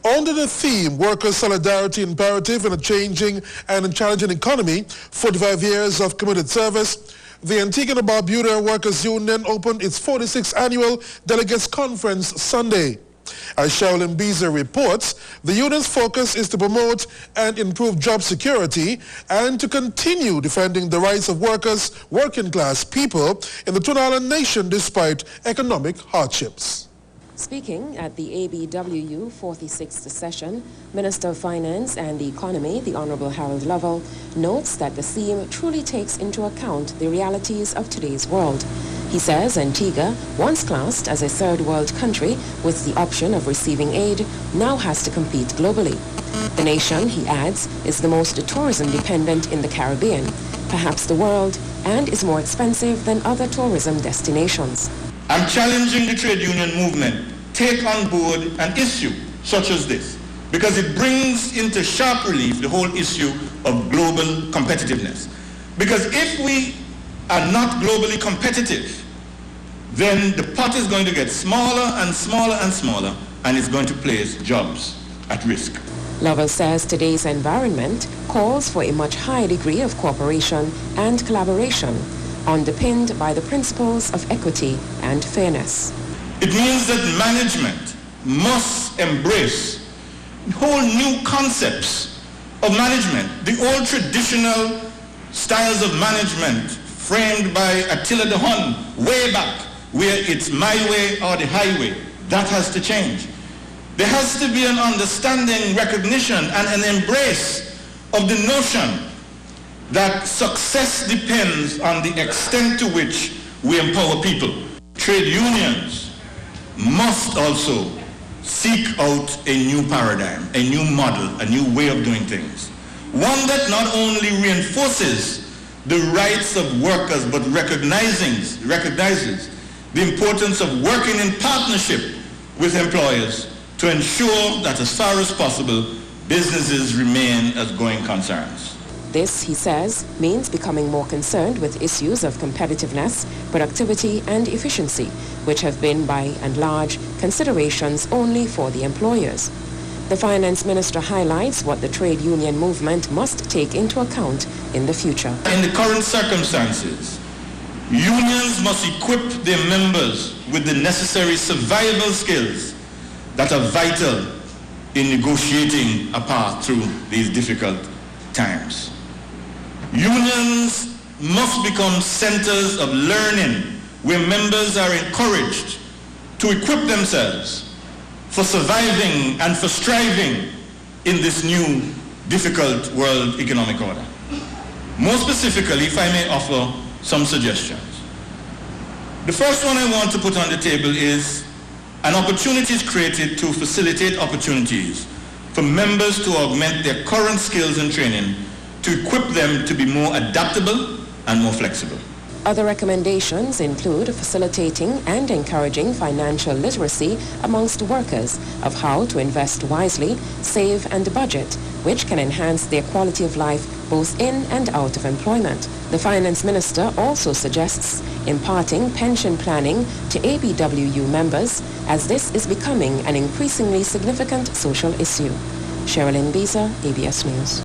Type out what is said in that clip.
Under the theme, Workers' Solidarity Imperative in a Changing and Challenging Economy, 45 years of committed service, the Antigua and Barbuda Workers' Union opened its 46th annual Delegates Conference Sunday. As Sherilyn Beezer reports, the union's focus is to promote and improve job security and to continue defending the rights of workers, working-class people in the Twin Island nation despite economic hardships. Speaking at the ABW 46th session, Minister of Finance and the Economy, the Honorable Harold Lovell, notes that the theme truly takes into account the realities of today's world. He says Antigua, once classed as a third world country with the option of receiving aid, now has to compete globally. The nation, he adds, is the most tourism dependent in the Caribbean, perhaps the world, and is more expensive than other tourism destinations. I'm challenging the trade union movement. Take on board an issue such as this, because it brings into sharp relief the whole issue of global competitiveness. Because if we are not globally competitive, then the pot is going to get smaller and smaller and smaller, and it's going to place jobs at risk. Lovell says today's environment calls for a much higher degree of cooperation and collaboration, underpinned by the principles of equity and fairness. It means that management must embrace whole new concepts of management. The old traditional styles of management framed by Attila the Hun way back, where it's my way or the highway, that has to change. There has to be an understanding, recognition, and an embrace of the notion that success depends on the extent to which we empower people. Trade unions must also seek out a new paradigm, a new model, a new way of doing things. One that not only reinforces the rights of workers, but recognizes the importance of working in partnership with employers to ensure that as far as possible, businesses remain as going concerns. This, he says, means becoming more concerned with issues of competitiveness, productivity, and efficiency, which have been, by and large, considerations only for the employers. The finance minister highlights what the trade union movement must take into account in the future. In the current circumstances, unions must equip their members with the necessary survival skills that are vital in negotiating a path through these difficult times. Unions must become centers of learning where members are encouraged to equip themselves for surviving and for striving in this new difficult world economic order. More specifically, if I may offer some suggestions. The first one I want to put on the table is an opportunity is created to facilitate opportunities for members to augment their current skills and training to equip them to be more adaptable and more flexible. Other recommendations include facilitating and encouraging financial literacy amongst workers of how to invest wisely, save and budget, which can enhance their quality of life both in and out of employment. The finance minister also suggests imparting pension planning to ABWU members, as this is becoming an increasingly significant social issue. Sherilyn Beezer, ABS News.